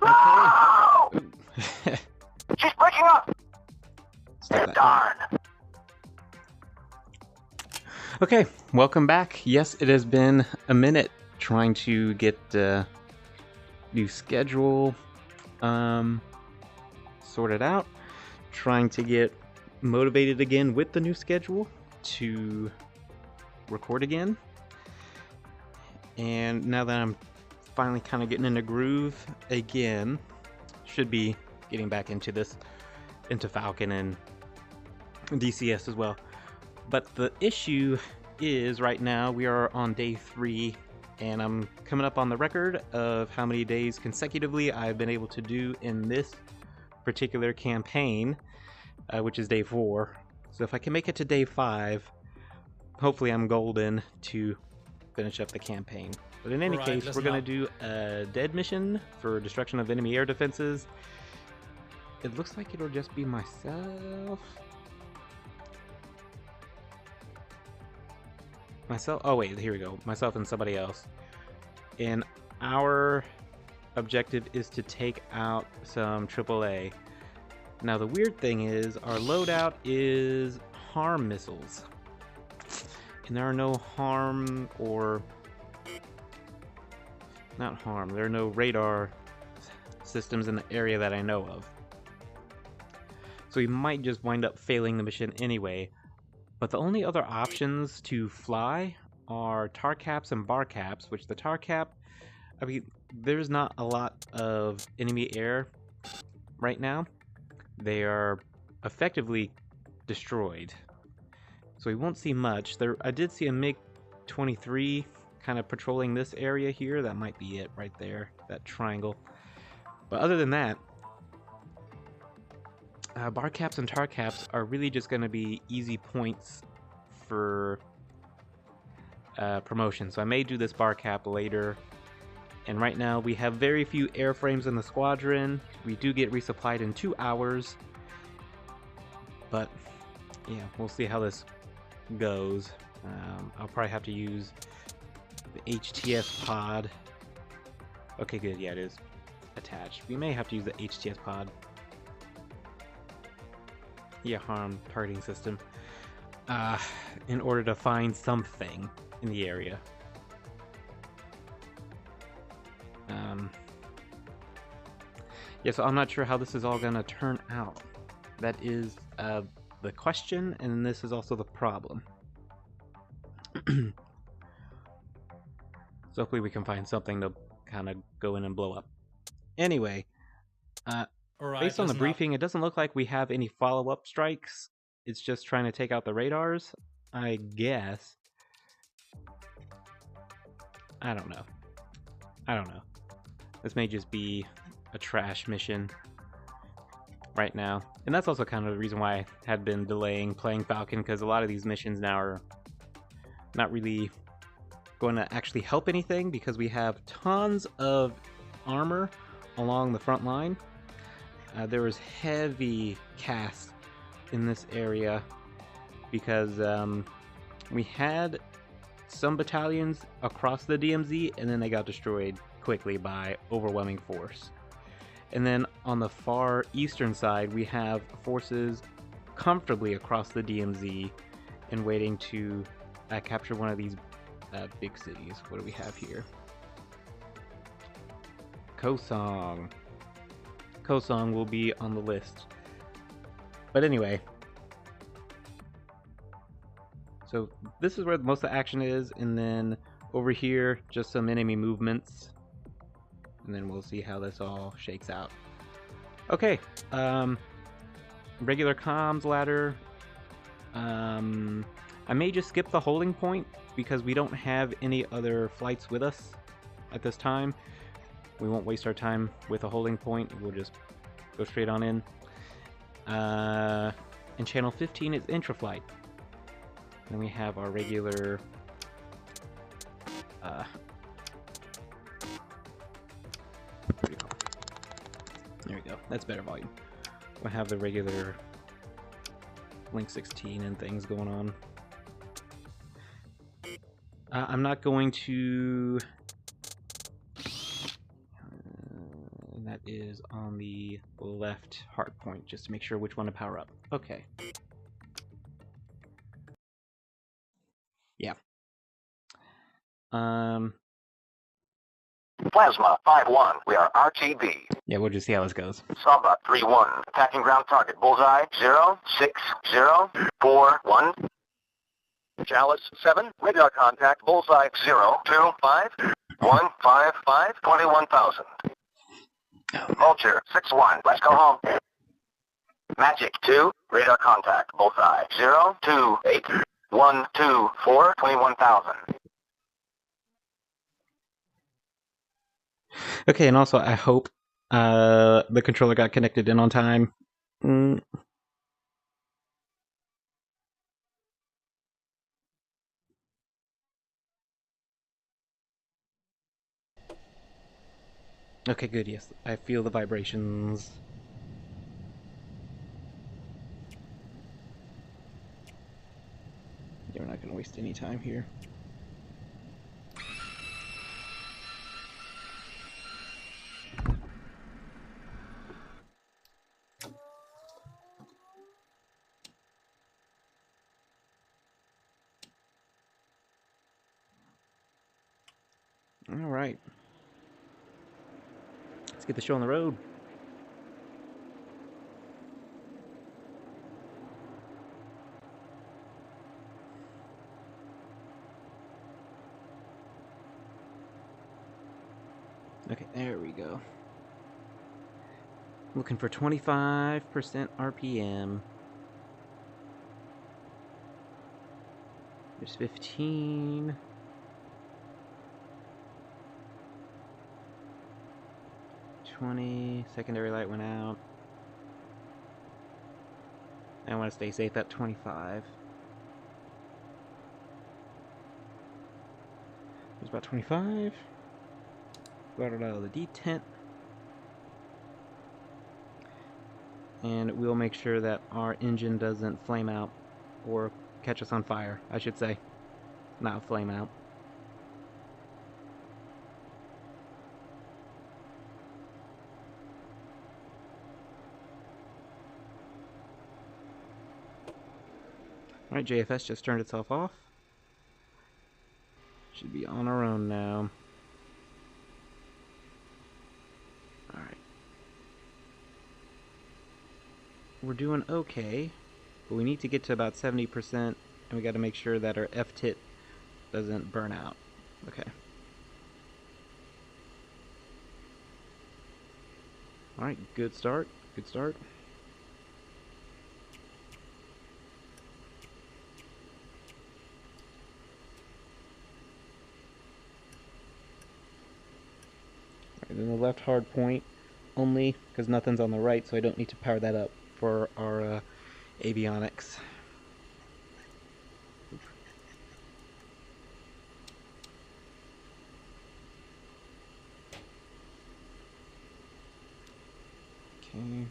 No! Okay. She's breaking up! Stop that. Darn! Okay, welcome back. Yes, it has been a minute trying to get new schedule sorted out, trying to get motivated again with the new schedule to record again. And now that I'm finally kind of getting in a groove again, should be getting back into this, into Falcon and DCS as well. But the issue is right now we are on day 3 and I'm coming up on the record of how many days consecutively I've been able to do in this particular campaign, which is day 4. So if I can make it to day 5, hopefully I'm golden to finish up the campaign. But in any case, we're going to do a dead mission for destruction of enemy air defenses. It looks like it'll just be myself. Oh wait, here we go. Myself and somebody else. And our objective is to take out some AAA. Now the weird thing is, our loadout is harm missiles. And there are no harm or... not harm, there are no radar systems in the area that I know of. So we might just wind up failing the mission anyway. But the only other options to fly are tar caps and bar caps, which the tar cap, I mean, there's not a lot of enemy air right now. They are effectively destroyed. So we won't see much. I did see a MiG-23 kind of patrolling this area here. That might be it right there, that triangle. But other than that, bar caps and tar caps are really just going to be easy points for promotion. So I may do this bar cap later. And right now we have very few airframes in the squadron. We do get resupplied in 2 hours. But yeah, we'll see how this goes. I'll probably have to use the HTS pod. Okay, good. Yeah, it is attached. We may have to use the HTS pod. Yeah, harm targeting system. In order to find something in the area. Yeah, so I'm not sure how this is all gonna turn out. That is the question, and this is also the problem. So hopefully we can find something to kind of go in and blow up. Anyway, based on the briefing, it doesn't look like we have any follow-up strikes. It's just trying to take out the radars, I guess. I don't know. This may just be a trash mission right now. And that's also kind of the reason why I had been delaying playing Falcon, because a lot of these missions now are not really going to actually help anything, because we have tons of armor along the front line. There was heavy cast in this area because we had some battalions across the DMZ, and then they got destroyed quickly by overwhelming force. And then on the far eastern side, we have forces comfortably across the DMZ and waiting to capture one of these big cities. What do we have here? Kosong. Kosong will be on the list. But anyway, so this is where most of the action is, and then over here, just some enemy movements. And then we'll see how this all shakes out. Okay, regular comms ladder. I may just skip the holding point because we don't have any other flights with us at this time. We won't waste our time with a holding point. We'll just go straight on in. And channel 15 is intra-flight. Then we have our regular there we go. That's better volume. We'll have the regular Link 16 and things going on. I'm not going to And that is on the left hard point, just to make sure which one to power up. Okay. Yeah. Plasma 5-1, we are RTB. Yeah, we'll just see how this goes. Samba 3-1, attacking ground target, bullseye 06041. Chalice 7, radar contact, bullseye 025 155 21,000. Vulture 6-1, let's go home. Magic 2, radar contact, bullseye 028 124 21,000. Okay, and also I hope the controller got connected in on time. Okay, good, yes. I feel the vibrations. Yeah, we're not going to waste any time here. Alright. Let's get the show on the road. Okay, there we go. Looking for 25% RPM. There's 15. 20. Secondary light went out. I want to stay safe at 25. There's about 25. Got it out of the detent. And we'll make sure that our engine doesn't flame out or catch us on fire, I should say. Not flame out. Alright, JFS just turned itself off. Should be on our own now. Alright. We're doing okay, but we need to get to about 70%, and we got to make sure that our F-tit doesn't burn out. Okay. Alright, good start. Good start. And then the left hard point only, because nothing's on the right, so I don't need to power that up for our avionics. Okay.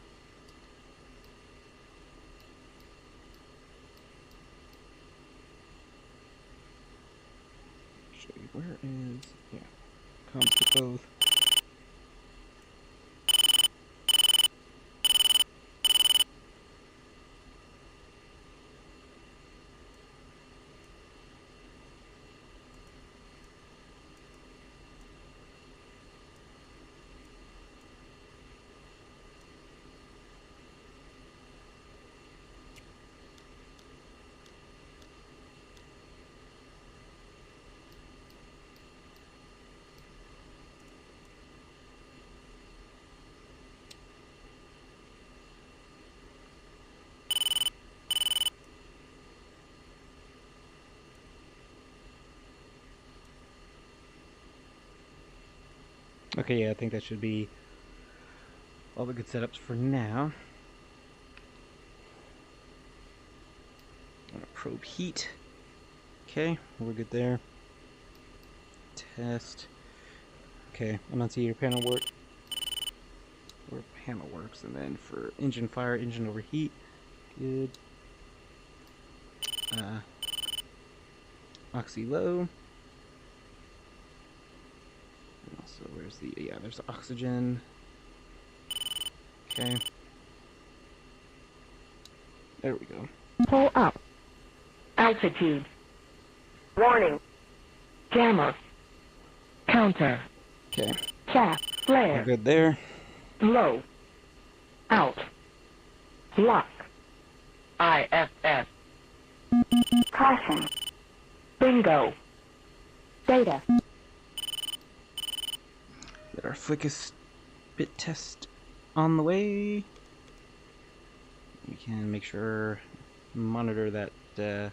Show you where is, yeah, come to both. Okay, yeah, I think that should be all the good setups for now. I'm gonna probe heat. Okay, we're good there. Test. Okay, annunciator panel work. Or panel works, and then for engine fire, engine overheat. Good. Oxy low. And also, where's the, yeah, there's the oxygen. Okay. There we go. Pull up. Altitude. Warning. Jammer. Counter. Okay. Shaft. We're Flare. good there. Low. Out. Lock. IFF. Caution. Bingo. Data. Get our Flickus bit test on the way. We can make sure, monitor that it'll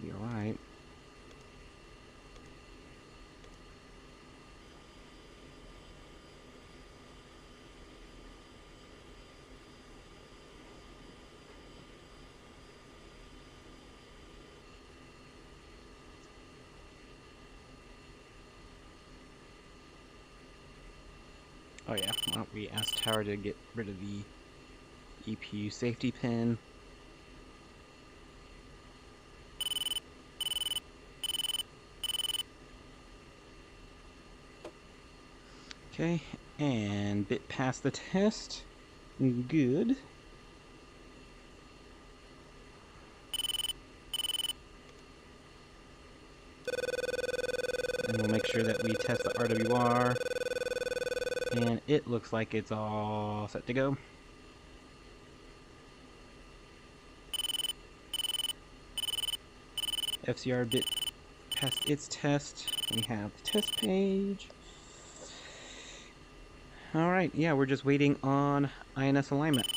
be alright. Oh yeah, why don't we ask Tower to get rid of the EPU safety pin. Okay, and bit past the test. Good. And we'll make sure that we test the RWR. And it looks like it's all set to go. FCR bit passed its test. We have the test page. Alright, yeah, we're just waiting on INS alignment.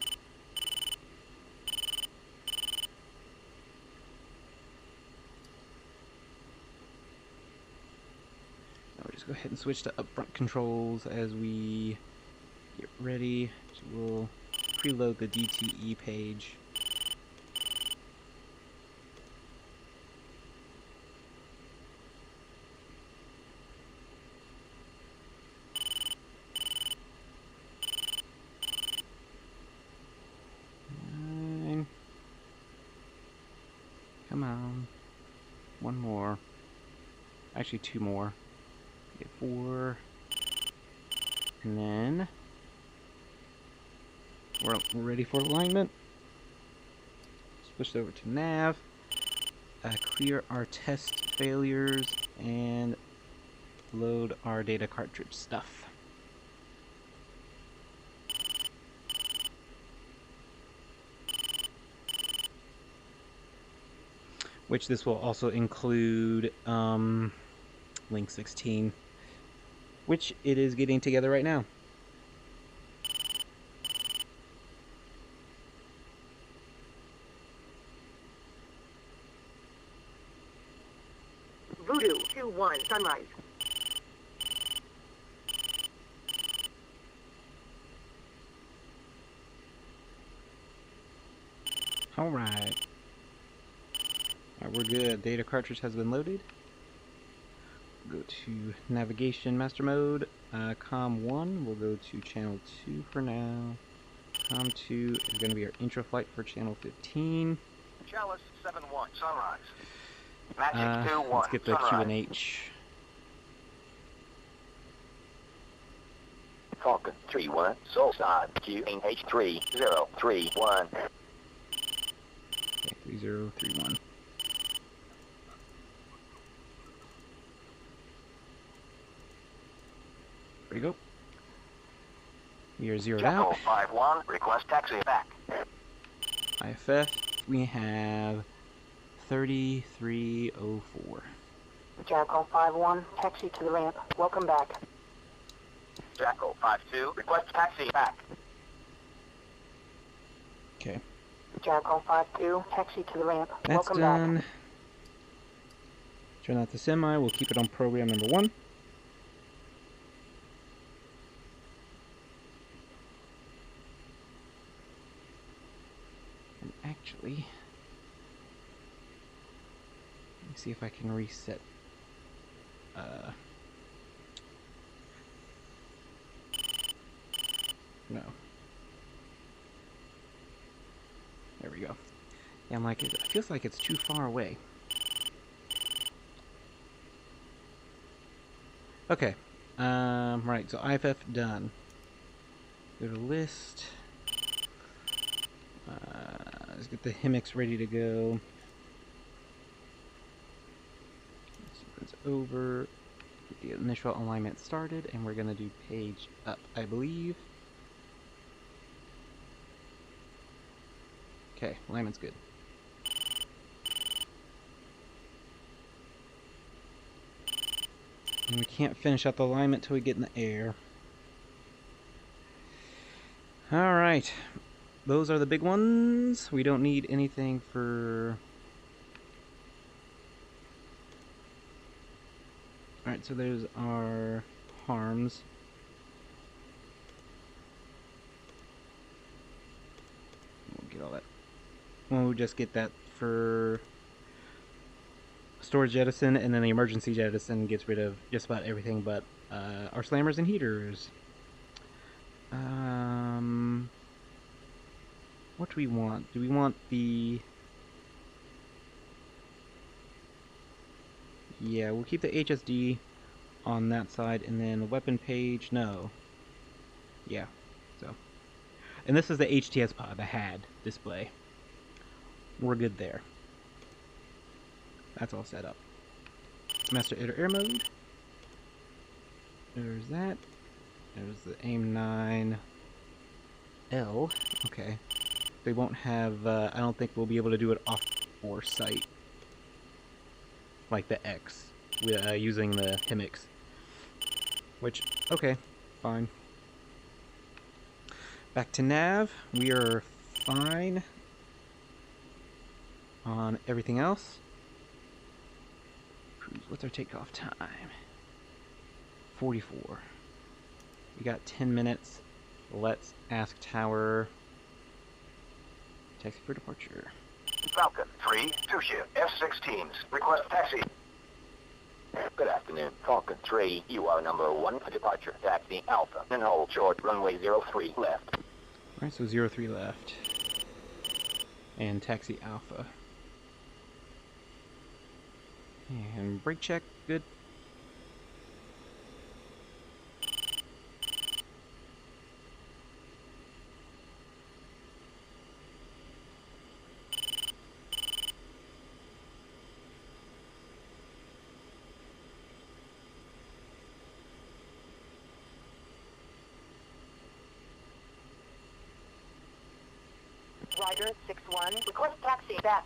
Now we'll just go ahead and switch to upfront controls as we get ready. So we'll preload the DTE page. Come on. One more. Actually, two more. Get 4. And then we're ready for alignment. Switch over to nav. Clear our test failures and load our data cartridge stuff. Which this will also include Link 16, which it is getting together right now. Voodoo 2-1 sunrise. Alright. Alright, we're good. Data cartridge has been loaded. Go to navigation master mode. COM 1, we'll go to channel 2 for now. COM 2 is going to be our intro flight for channel 15. Chalice 7-1, sunrise. Magic 2-1, let's get the sunrise. QNH. Falcon 3-1, soul side, QNH 3031. Okay, 3031. There we go. We are zeroed out. 5-1, request taxi back. IFF, we have 3304. Jackal 5-1, taxi to the ramp. Welcome back. Jackal 5-2, request taxi back. Okay, Jackal 5-2, taxi to the ramp. that's Welcome done. back. Turn out the semi, we'll keep it on program number 1. And actually, let me see if I can reset. No. There we go. Yeah, I'm like, it feels like it's too far away. Okay. Right, so IFF done. Go to list. Let's get the HIMX ready to go. Sequence over. Get the initial alignment started, and we're gonna do page up, I believe. Okay, alignment's good. And we can't finish out the alignment till we get in the air. Alright, those are the big ones. We don't need anything for... Alright, so there's our harms. We'll get all that. We'll just get that for storage jettison, and then the emergency jettison gets rid of just about everything but our slammers and heaters. What do we want? Do we want the... Yeah, we'll keep the HSD on that side, and then the weapon page, no. Yeah, so. And this is the HTS pod, the HAD display. We're good there. That's all set up. Master Air mode. There's that. There's the AIM-9L. Okay. They won't have, I don't think we'll be able to do it off foresight. Like the X. Using the HIMX. Which, okay, fine. Back to nav. We are fine on everything else. What's our takeoff time? 44. We got 10 minutes. Let's ask tower. Taxi for departure. Falcon 3, 2-shift, F-16s. Request taxi. Good afternoon. Falcon 3, you are number 1 for departure. Taxi Alpha, and hold short, runway 03 left. Alright, so 03 left. And taxi Alpha. And brake check, good. Rider 6-1, request taxi back.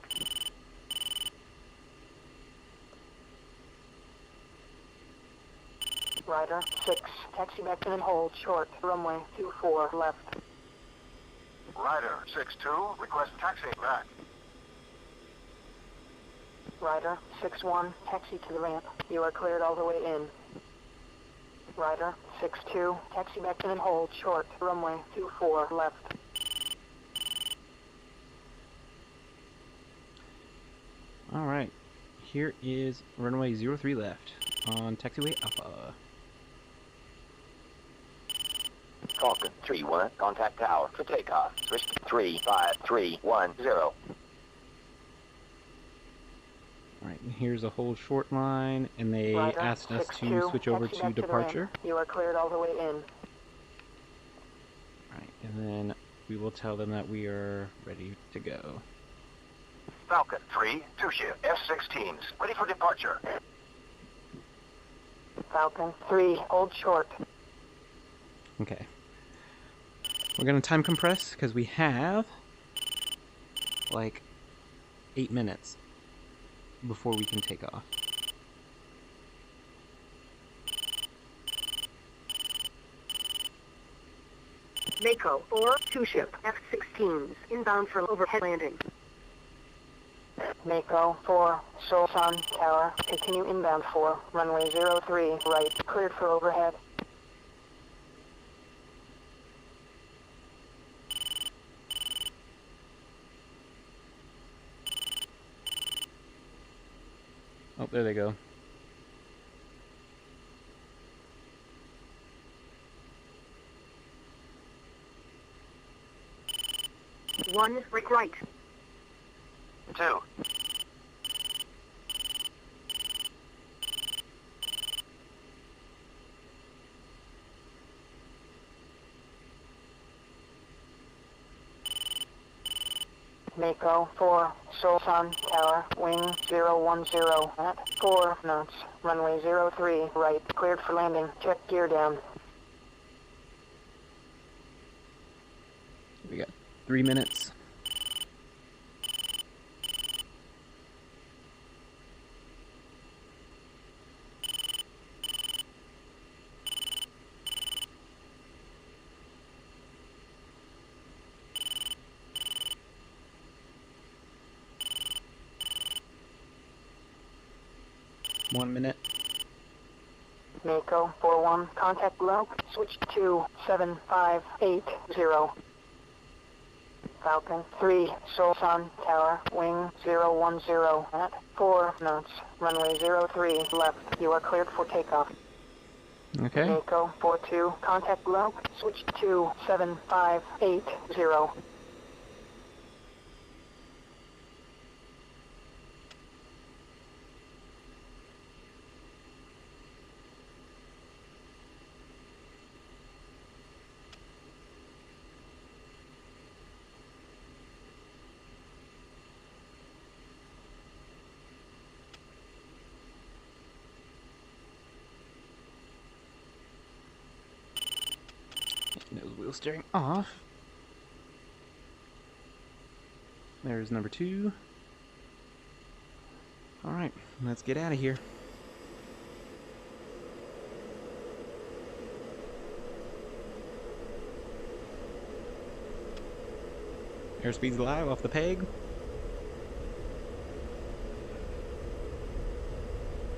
Rider 6, taxi back and hold short, runway 24 left. Rider 6-2, request taxi back. Rider 6-1, taxi to the ramp. You are cleared all the way in. Rider 6-2, taxi back and hold short, runway 24 left. Alright, here is runway 03 left on taxiway Alpha. Falcon 3-1, contact tower for takeoff. Switch to 35310. Alright, and here's a hold short line, and they Rider asked us 6-2, to switch over taxi to back the departure. ramp. You are cleared all the way in. Alright, and then we will tell them that we are ready to go. Falcon 3, 2-shift, F-16s, ready for departure. Falcon 3, hold short. Okay. We're gonna time compress because we have like 8 minutes before we can take off. Mako 4, 2-ship, F-16s, inbound for overhead landing. Mako 4, Solsan Tower, continue inbound for runway 03, right, cleared for overhead. Oh, there they go. One, right. 2. Mako 4, Seoul Sun Tower, wing 010 at 4 knots, runway 03 right, cleared for landing, check gear down. We got 3 minutes. One minute. Mako 41, contact below, switch to 7580. Falcon 3, Seoul Sun Tower, wing 010 at 4 knots, runway 03 left. You are cleared for takeoff. Okay. Mako 42, contact below, switch to 7580. Nose wheel steering off. There's number 2. Alright, let's get out of here. Airspeed's live off the peg.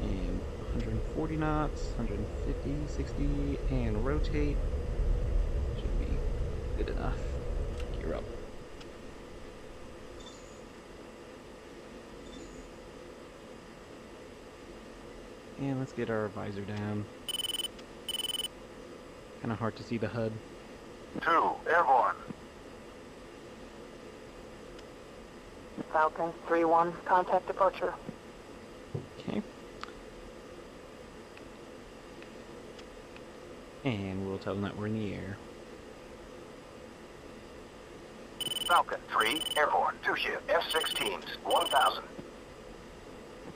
And 140 knots, 150, 60, and rotate. Should be good enough. Gear up. And let's get our visor down. Kind of hard to see the HUD. 2, airborne. Falcon 3-1, contact departure. Okay. And we'll tell them that we're in the air. Falcon 3, airborne. 2 ship, F-16s, 1000.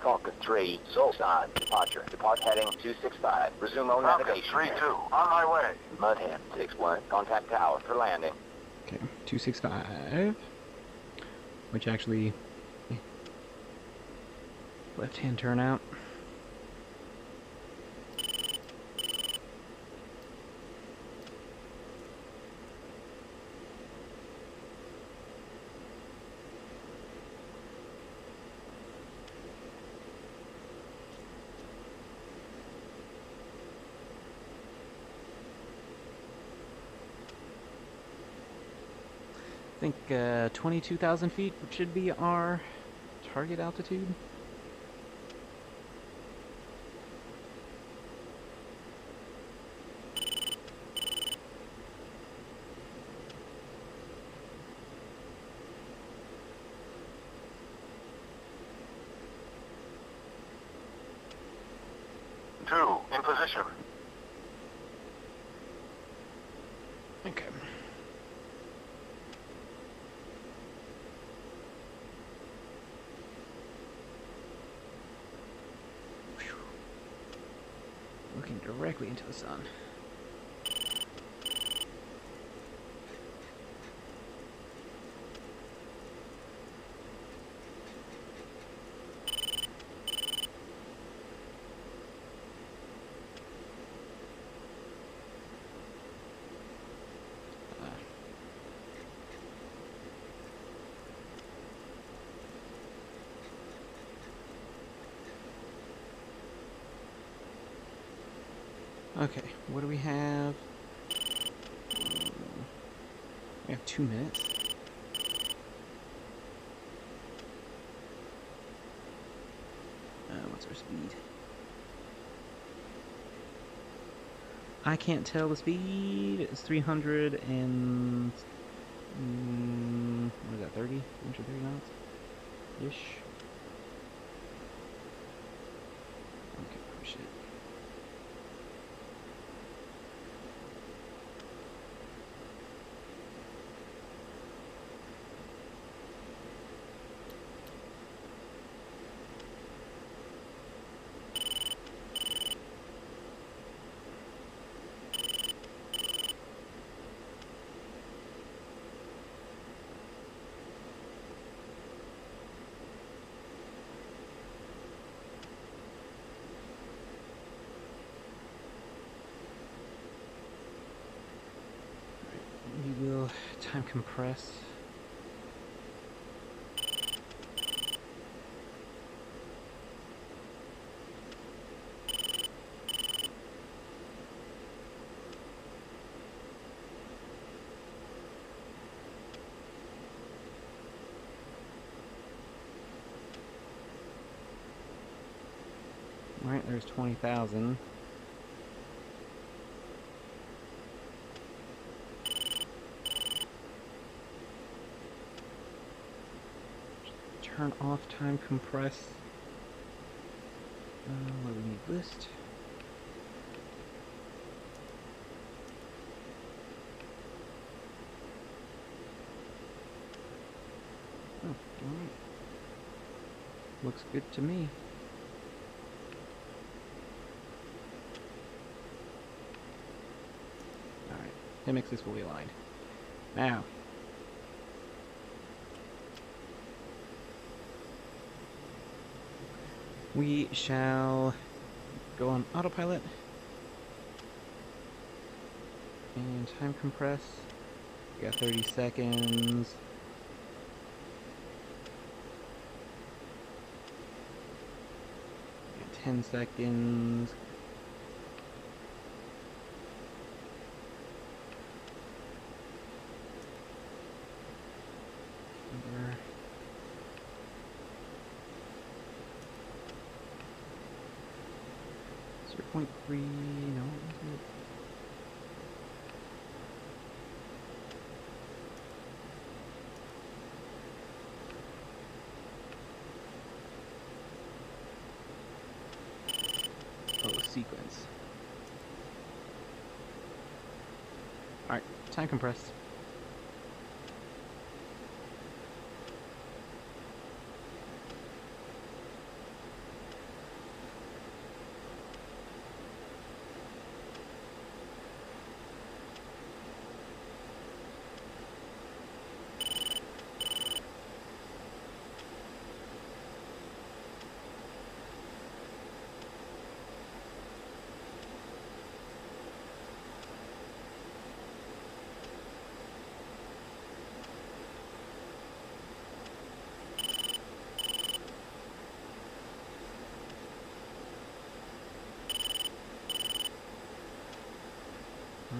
Falcon 3, Seoul Sun, departure. Depart heading 265. Resume on navigation. Falcon 3-2, on my way. Mudhead 6-1, contact tower for landing. Okay, 265. Which actually... left-hand turnout. I think 22,000 feet should be our target altitude. Two, in position. Okay. Looking directly into the sun. Okay, what do we have? We have 2 minutes. What's our speed? I can't tell the speed. It's 300 and... what is that, 30? 330 knots? Ish. Okay, oh shit. time compress. Right, there's 20,000. Turn off time compress. What do we need? List. Oh, alright. Looks good to me. Alright, Himmix is fully aligned. Now, we shall go on autopilot and time compress. We got 30 seconds. We got 10 seconds. Over. 0.3, no, isn't it? Oh, sequence. Alright, time compressed.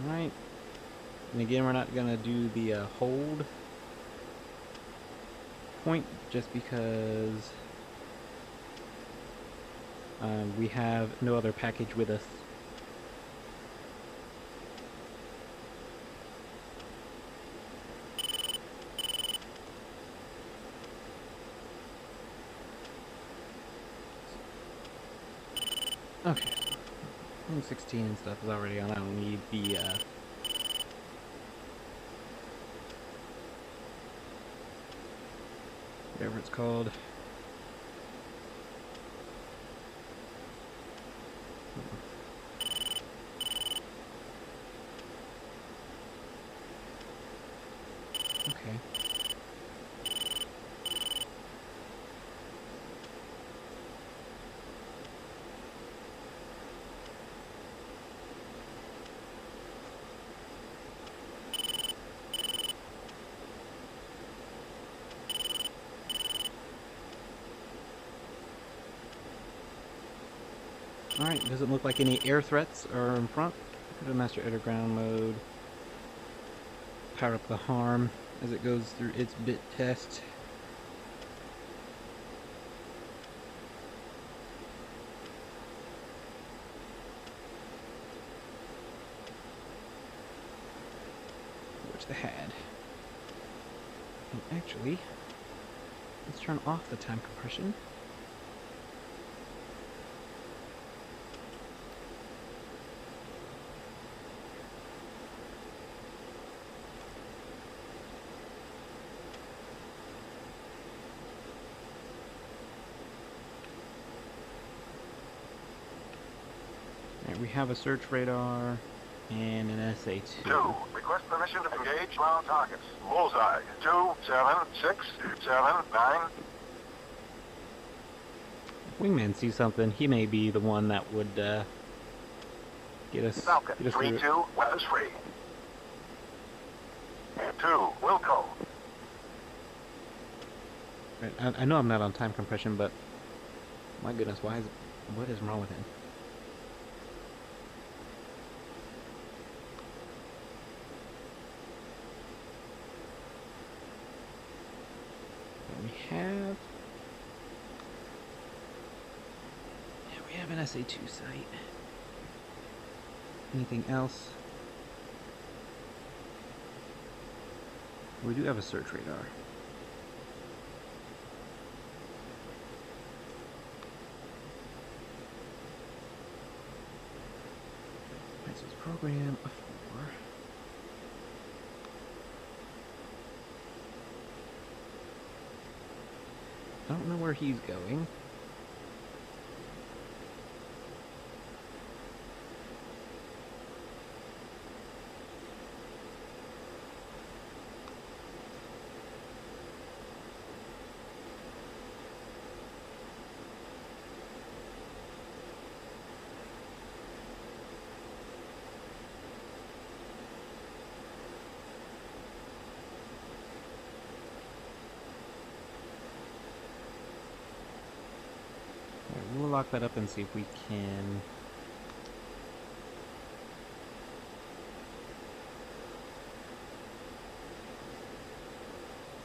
Alright, and again we're not going to do the hold point just because we have no other package with us. Okay. 16 and stuff is already on. I don't need the whatever it's called. Okay. Alright, doesn't look like any air threats are in front. Go to master air to ground mode. Power up the harm as it goes through its bit test. Which they had. And actually, let's turn off the time compression. We have a search radar and an SA-2. 2. Request permission to engage ground targets. Bullseye. 2, 7, 6, 7, 9. If Wingman sees something, he may be the one that would get us. Falcon get us through 3-2, weapons free. 2, Wilco. Right, I know I'm not on time compression, but my goodness, what is wrong with him? We have an SA2 site. Anything else? We do have a search radar. Right, so it's program a 4. I don't know where he's going. We'll lock that up and see if we can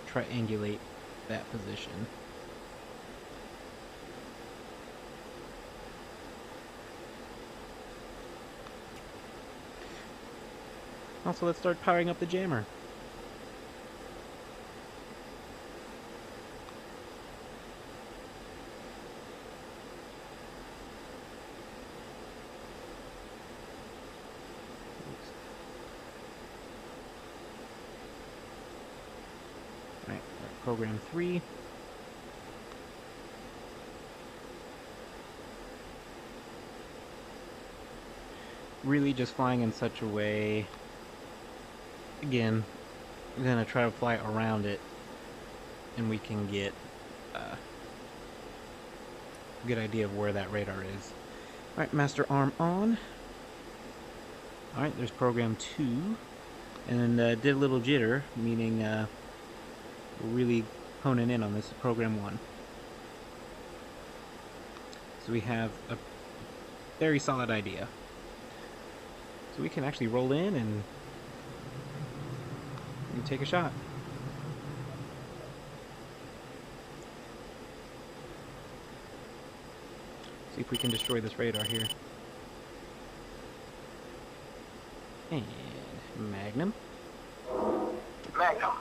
triangulate that position. Also, let's start powering up the jammer. Program 3. Really just flying in such a way. Again, I'm gonna try to fly around it, and we can get a good idea of where that radar is. Alright, master arm on. Alright, there's program 2. And did a little jitter, meaning we're really honing in on this program 1. So we have a very solid idea. So we can actually roll in and take a shot. See if we can destroy this radar here. And Magnum. Magnum.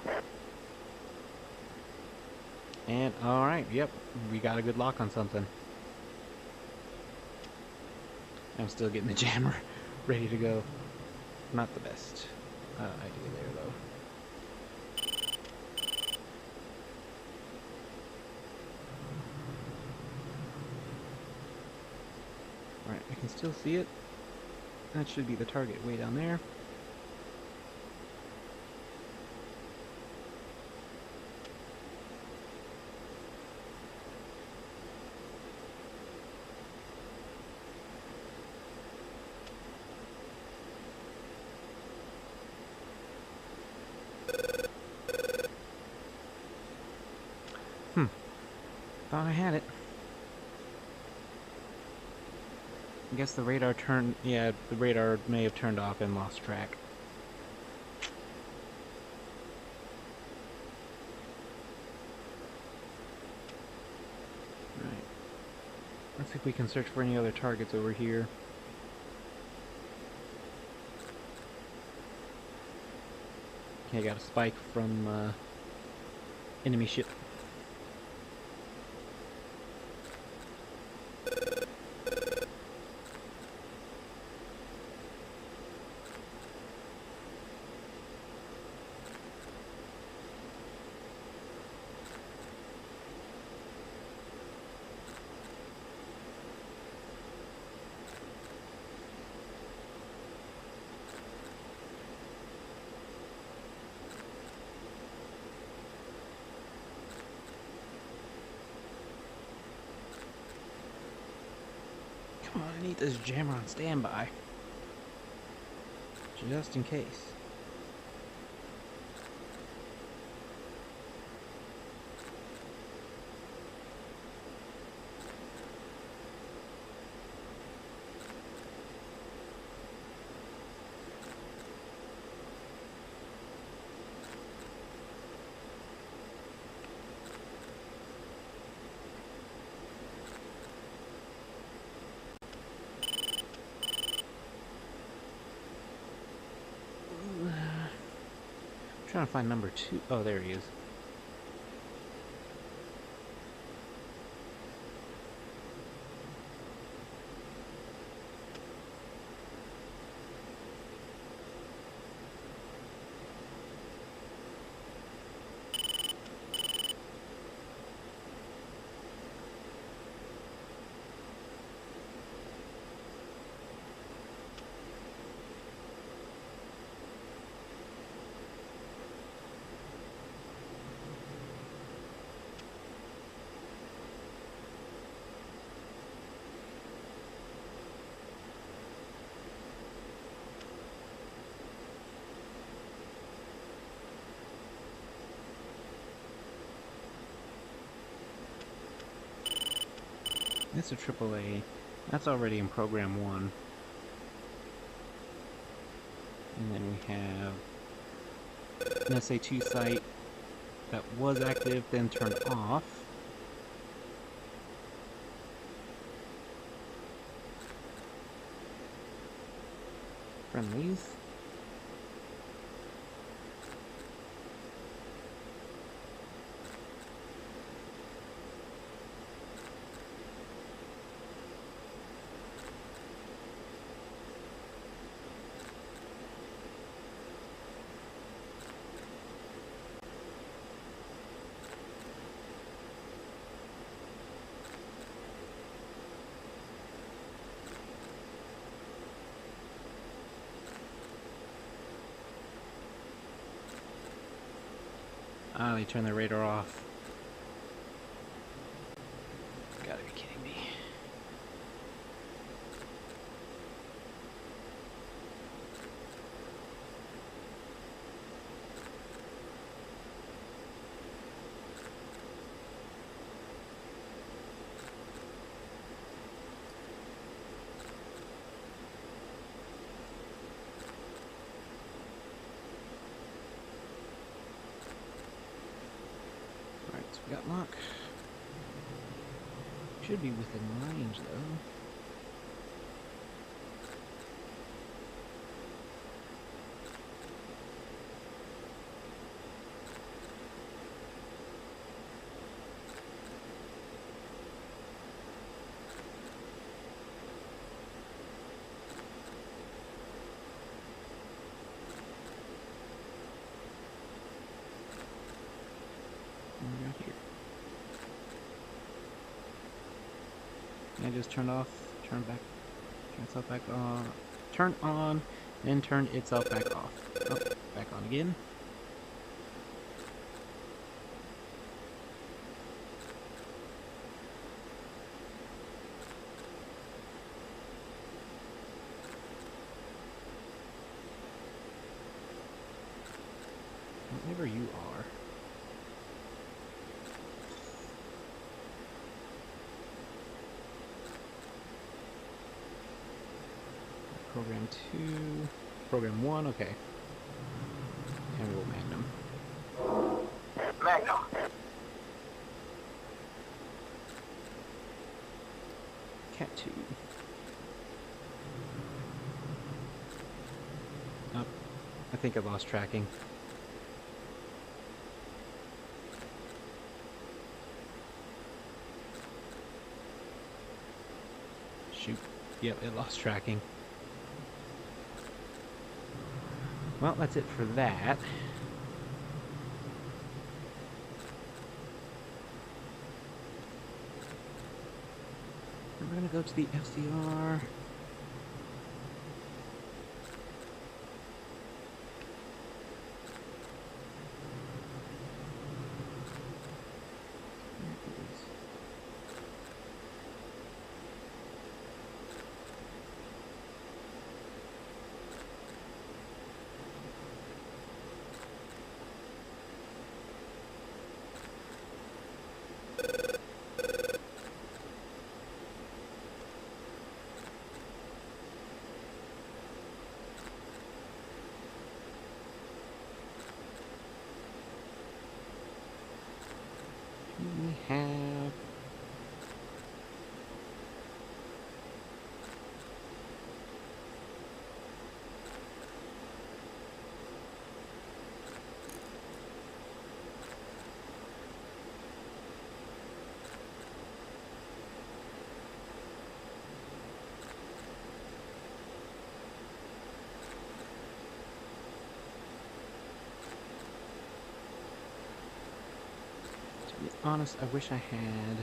And, alright, yep, we got a good lock on something. I'm still getting the jammer ready to go. Not the best idea there, though. Alright, I can still see it. That should be the target way down there. Thought I had it. I guess the radar turned... Yeah, the radar may have turned off and lost track. Right. Let's see if we can search for any other targets over here. Okay, I got a spike from enemy ship. Come on, I need this jammer on standby. Just in case. Trying to find number 2. Oh, there he is. It's a AAA. That's already in program 1. And then we have an SA2 site that was active, then turned off. Friendlies. Ah, they turned the radar off. Gotta be kidding me. We got luck. Should be within range though. I just turned off, turn itself back on, turn on, then turn itself back off. Oh, back on again. Wherever you are. Program 2, program 1, okay. And we'll Magnum. Magnum. Cat 2. Oh, I think I lost tracking. Shoot. Yep, it lost tracking. Well, that's it for that. We're gonna go to the FCR. honest, I wish I had...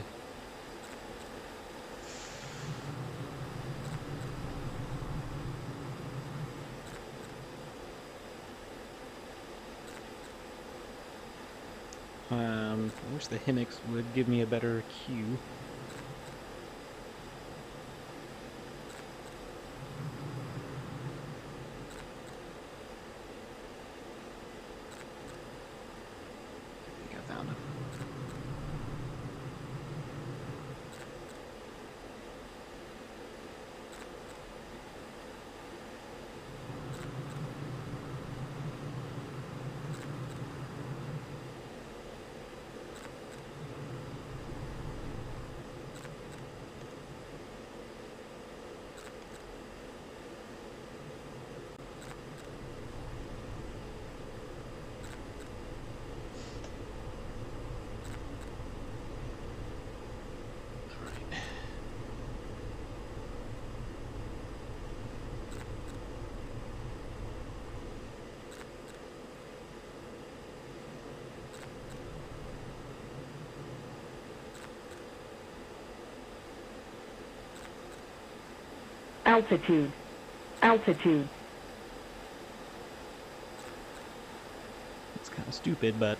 I wish the Himmix would give me a better cue. I think I found him. Altitude. Altitude. It's kind of stupid, but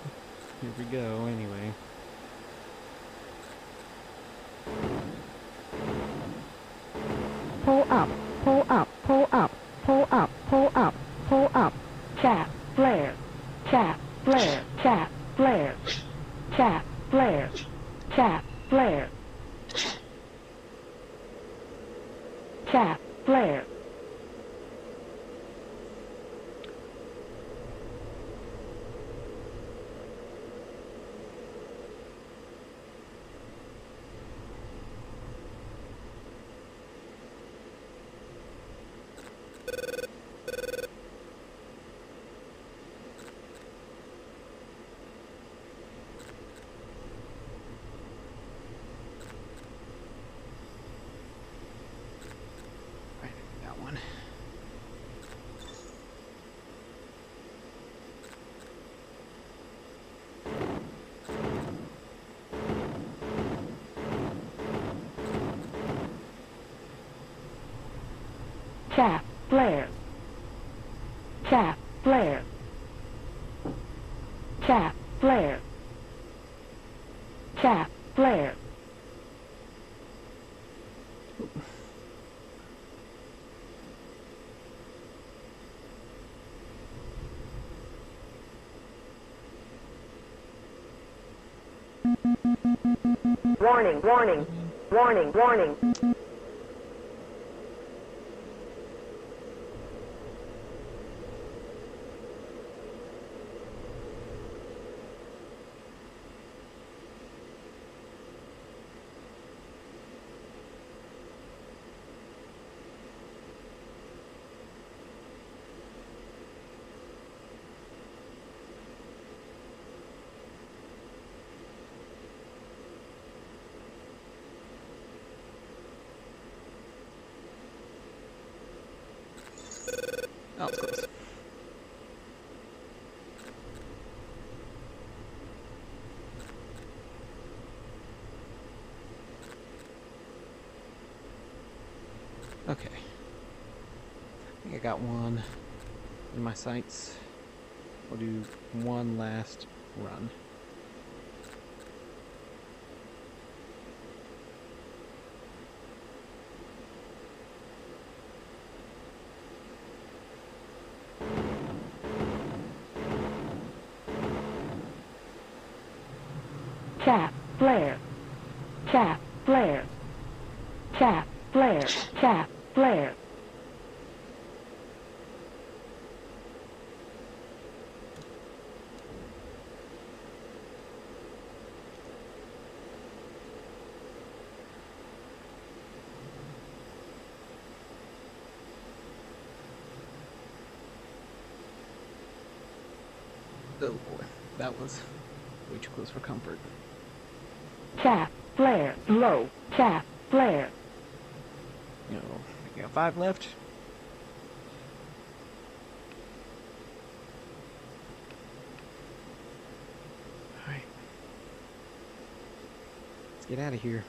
here we go anyway. Pull up. Pull up. Pull up. Pull up. Pull up. Pull up. Chaff. Flare. Chaff. Flare. Chaff. Flare. Chaff. Flare. Chaff. Flare. Chaff. Flare. Chaff. Flare. Chaff. Flare. Chaff. Flare. Chaff. Flare. Warning, warning, warning, warning. Oh, it's close. Okay. I think I got one in my sights. We'll do one last run. Chaff. Flare. Chaff. Flare. Chaff. Flare. Chaff. Flare. Oh boy, that was way too close for comfort. Chaff. Flare. Low. Chaff. Flare. You know, I got 5 left. Alright. Let's get out of here.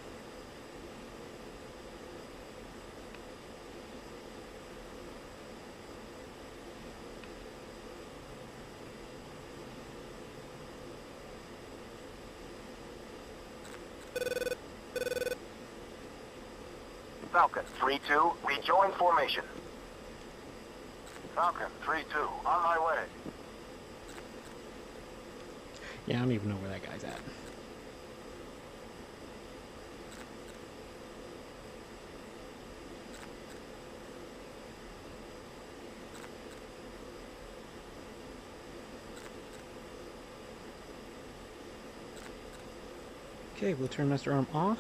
Falcon 3-2, rejoin formation. Falcon 3-2, on my way. Yeah, I don't even know where that guy's at. Okay, we'll turn Master Arm off,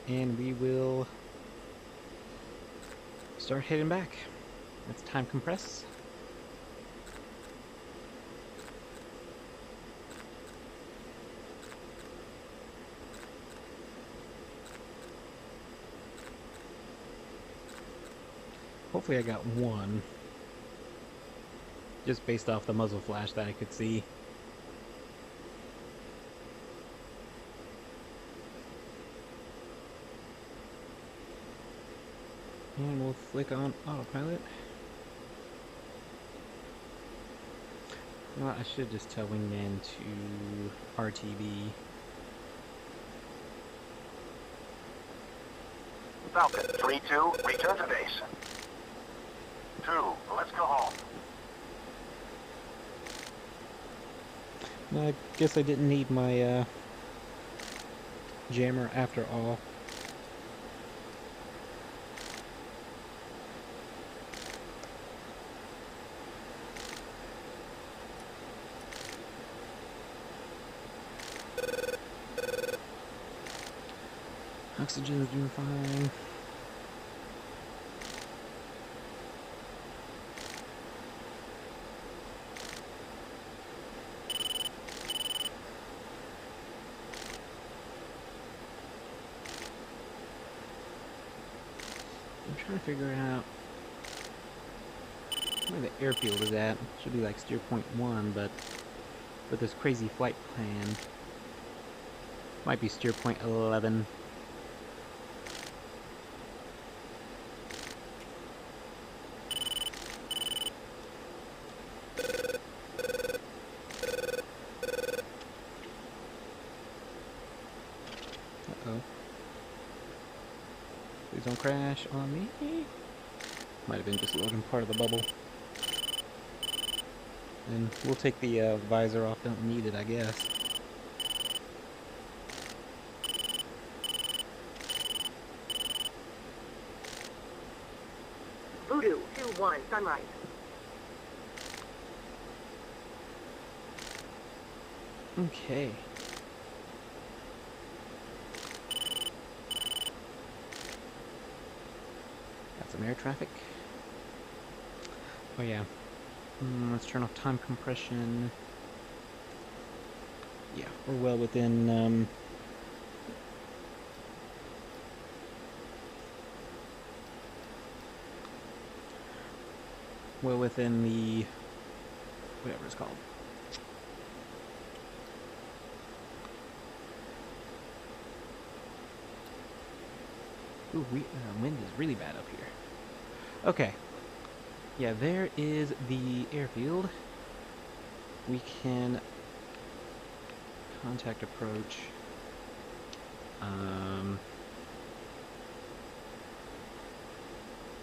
and we will start heading back. Let's time compress. Hopefully I got one, just based off the muzzle flash that I could see. And we'll flick on autopilot. Well, I should just tell Wingman to RTB. Falcon 3-2, return to base. 2, let's go home. I guess I didn't need my jammer after all. Oxygen's doing fine. I'm trying to figure out where the airfield is at. It should be like steer point 1, but with this crazy flight plan, might be steer point 11. Uh-oh. Please don't crash on me. Might have been just loading part of the bubble. And we'll take the visor off, don't need it, I guess. Voodoo 2-1, sunrise. Okay. Got some air traffic. Oh yeah. Let's turn off time compression. Yeah, we're well within the whatever it's called. Ooh, wind is really bad up here. Okay. Yeah, there is the airfield. We can contact approach.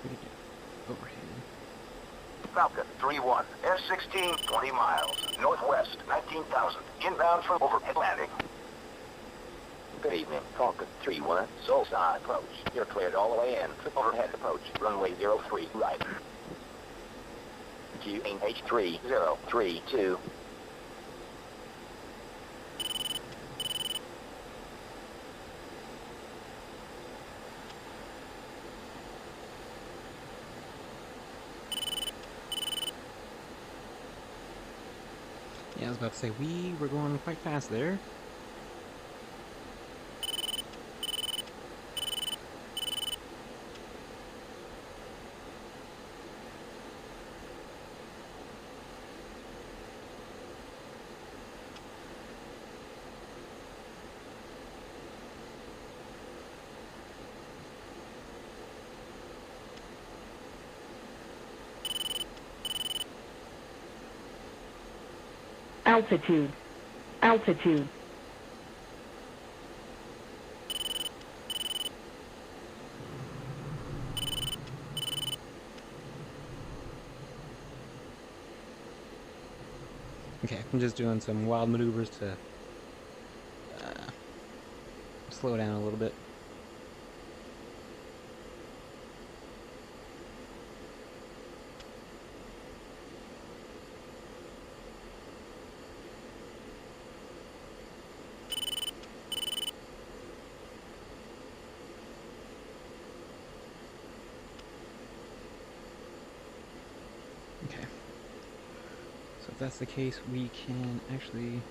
We could do overhead. Falcon 3-1, F-16, 20 miles, northwest, 19,000, inbound from overhead landing. Good evening, Falcon 3-1, Soul Side approach. You're cleared all the way in to overhead approach, runway 03 right. QH3032. Yeah, I was about to say, we were going quite fast there. Altitude. Altitude. Okay, I'm just doing some wild maneuvers to slow down a little bit. Okay. So if that's the case, we can actually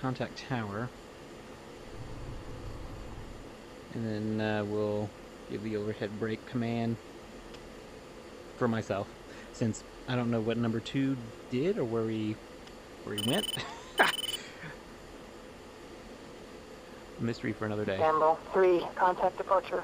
contact tower, and then we'll give the overhead brake command for myself, since I don't know what number 2 did or where he went. Mystery for another day. Campbell 3, contact departure.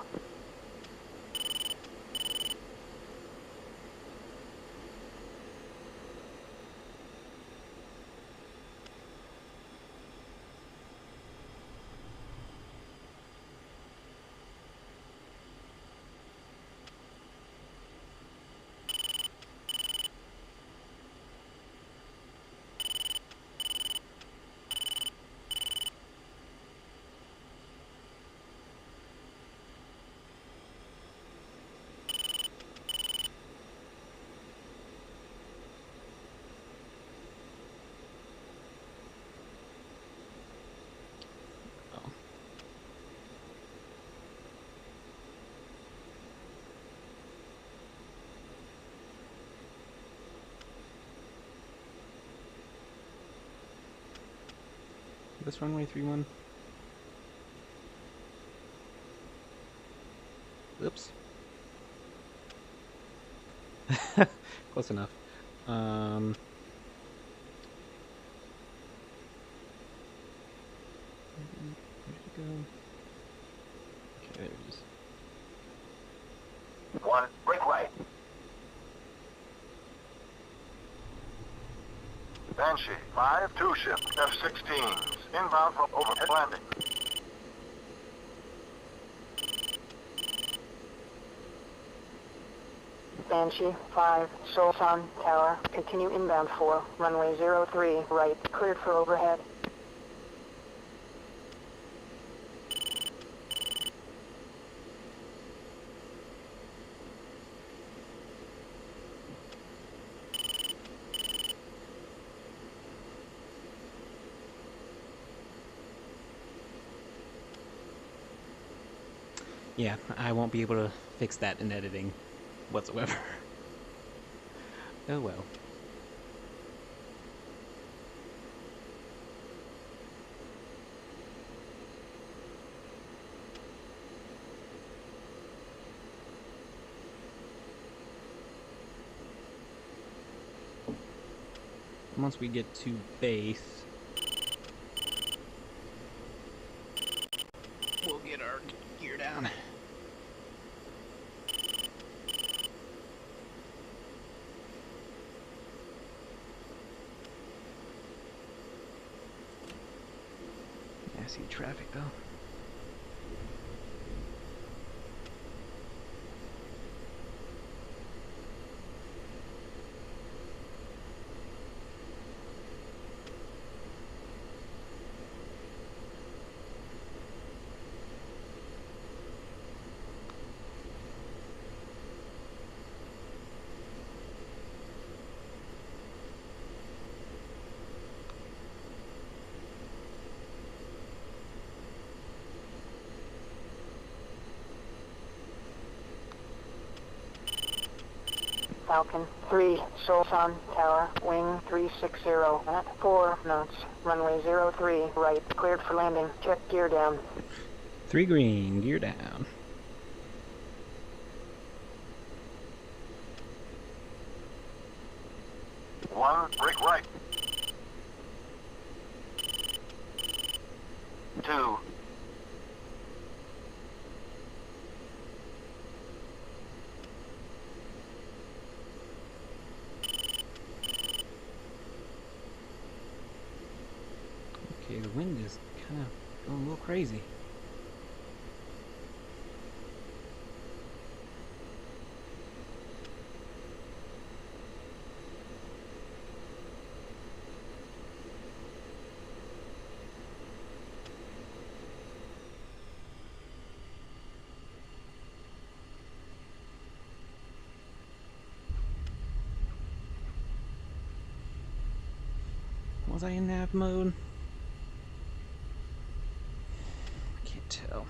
This runway 31. Oops. Close enough. Where did it go? Okay, there it is. 1, break right. Banshee, 5, 2 ship, F-16s, inbound from overhead landing. Banshee 5, Solsan Tower, continue inbound for runway 03, right, cleared for overhead. Yeah, I won't be able to fix that in editing whatsoever. Oh well. Once we get to base, we'll get our gear down. I see traffic though. Falcon 3, Solsan Tower, wing 360 at 4 knots, runway 03, right, cleared for landing, check gear down. 3 green, gear down. One, break right. 2, The wind is kind of going a little crazy. Was I in nav mode? I can't tell.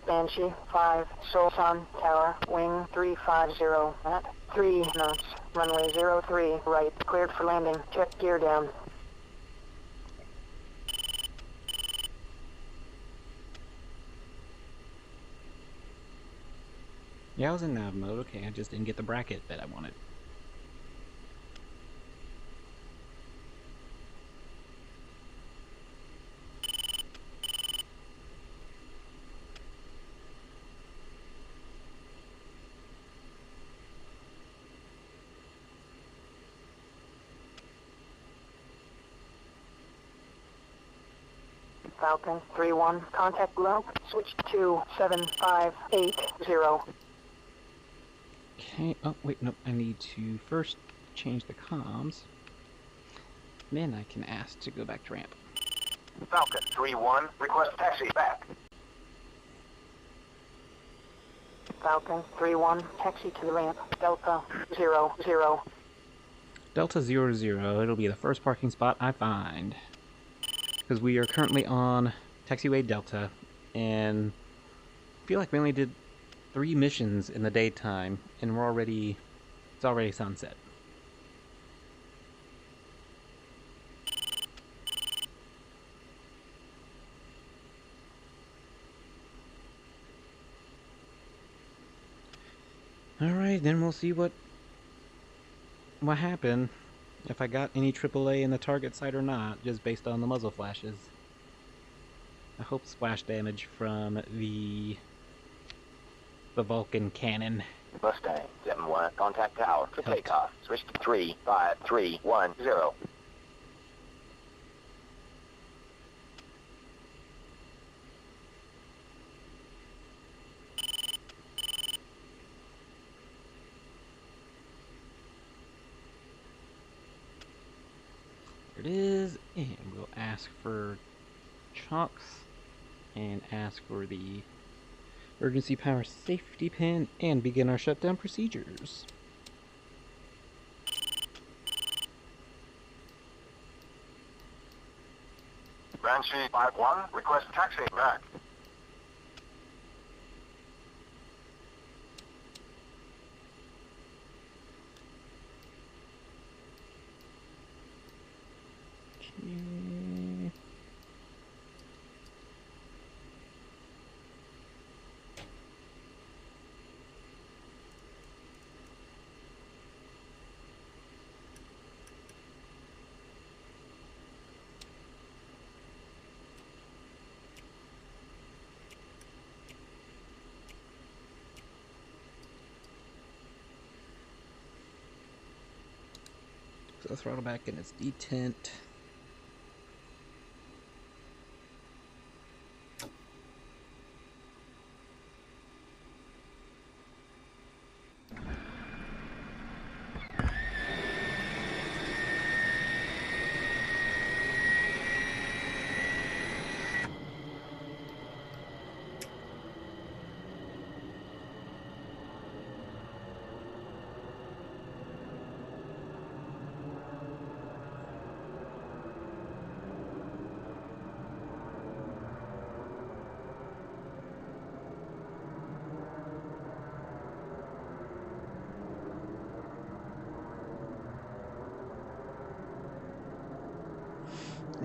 Banshee 5, Sol Sun Tower, wing 350 at 3 knots, runway 03 right, cleared for landing, check gear down. Yeah, I was in nav mode. Okay, I just didn't get the bracket that I wanted. Falcon 3-1, contact low, switch to 7580. Okay, oh wait, nope, I need to first change the comms. Then I can ask to go back to ramp. Falcon 3-1, request taxi back. Falcon 3-1, taxi to the ramp, Delta 00. Delta 00, it'll be the first parking spot I find. Because we are currently on taxiway Delta, and I feel like we only did 3 missions in the daytime, and it's already sunset. Alright, then we'll see what happened. If I got any AAA in the target site or not, just based on the muzzle flashes. I hope splash damage from the Vulcan cannon. Mustang 7-1, contact tower for takeoff. Switch to 35310. There it is, and we'll ask for chunks and ask for the emergency power safety pin and begin our shutdown procedures. Banshee 5-1, request taxi back. Okay. So throttle back in its detent.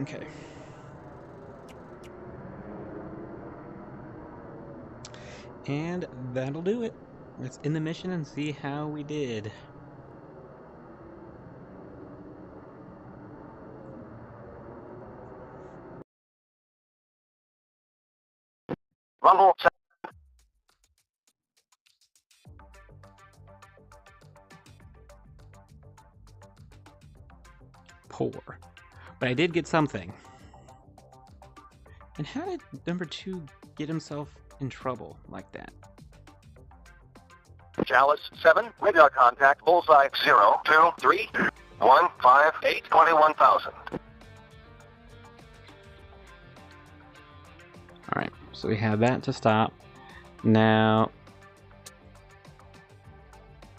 Okay. And that'll do it. Let's end the mission and see how we did. Rumble poor. But I did get something. And how did number 2 get himself in trouble like that? Chalice 7, radar contact, bullseye 0, 2, 3, 1, 5, 8, 21,000. Alright, so we have that to stop. Now,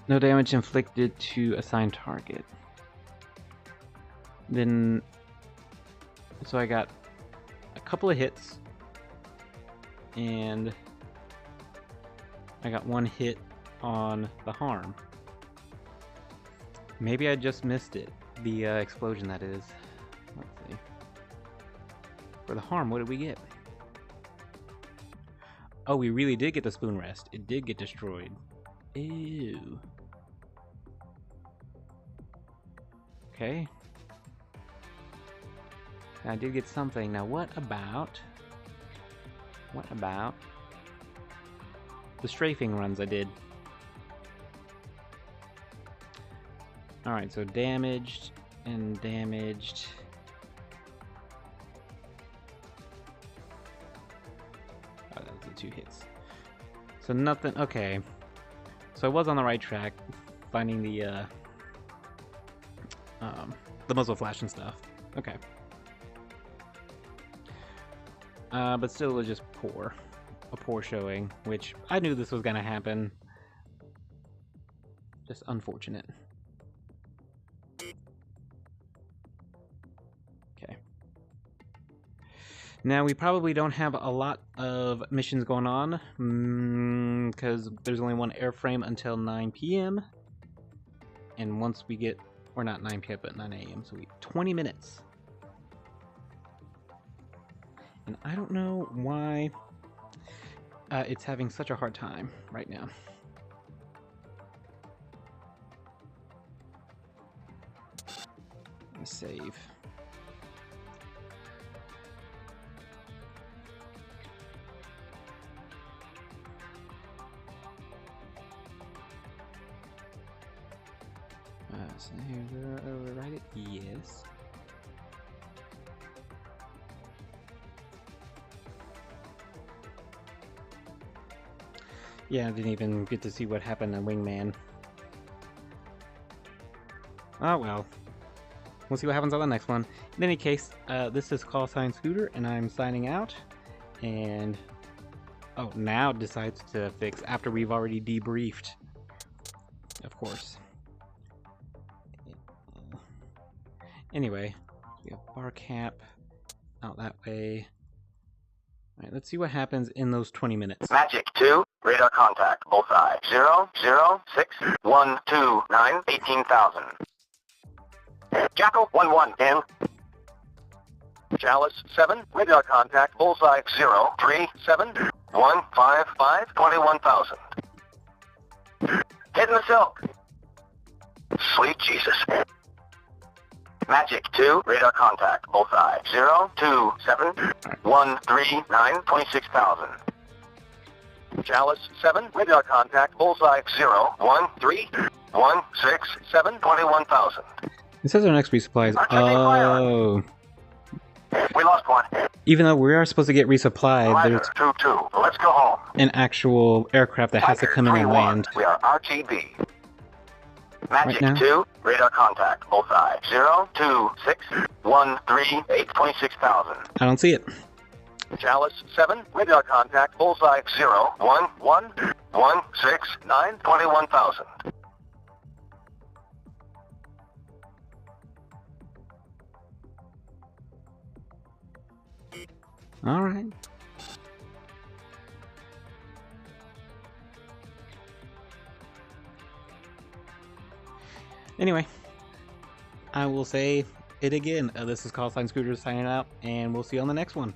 no damage inflicted to assigned target. Then, so I got a couple of hits, and I got 1 hit on the harm. Maybe I just missed it. The explosion, that is. Let's see. For the harm, what did we get? Oh, we really did get the spoon rest. It did get destroyed. Ew. Okay. I did get something. Now what about the strafing runs I did? Alright, so damaged and damaged. Oh, those are the 2 hits. So nothing, okay. So I was on the right track, finding the muzzle flash and stuff. Okay. But still it was just poor. A poor showing, which I knew this was gonna happen. Just unfortunate. Okay. Now we probably don't have a lot of missions going on, because there's only 1 airframe until 9 p.m. And once we get, or not 9 p.m. but 9 a.m. so we 20 minutes. And I don't know why it's having such a hard time right now. Let me save. Save, override it? Yes. Yeah, I didn't even get to see what happened to Wingman. Oh well. We'll see what happens on the next one. In any case, this is Call Sign Scooter, and I'm signing out. And... oh, now it decides to fix after we've already debriefed. Of course. Anyway, we have bar cap out that way. Alright, let's see what happens in those 20 minutes. Magic 2, radar contact, bullseye 0, 0, 6, 1, 2, 9, 18,000. Jackal 1, 1, in. Chalice 7, radar contact, bullseye 0, 3, 7, 1, 5, 5, 21,000. Hidden the silk. Sweet Jesus. Magic 2, radar contact, bullseye 0, 2, 7, 1, 3, 9, 26,000. Chalice 7, radar contact, bullseye 0, 1, 3, 1, 6, 7, 21,000. It says our next resupplies. Oh. We lost 1. Even though we are supposed to get resupplied, there's 2-2. Let's go home. an actual aircraft that has to come in and land. We are RTB. Magic Right now? 2, radar contact, bullseye 0, 2, 6, 1, 3, 8, 26,000. I don't see it. Chalice 7, radar contact, bullseye 0, 1, 1, 1, 6, 9, 21,000. Alright. Anyway, I will say it again. This is Call Sign Scooter signing out, and we'll see you on the next one.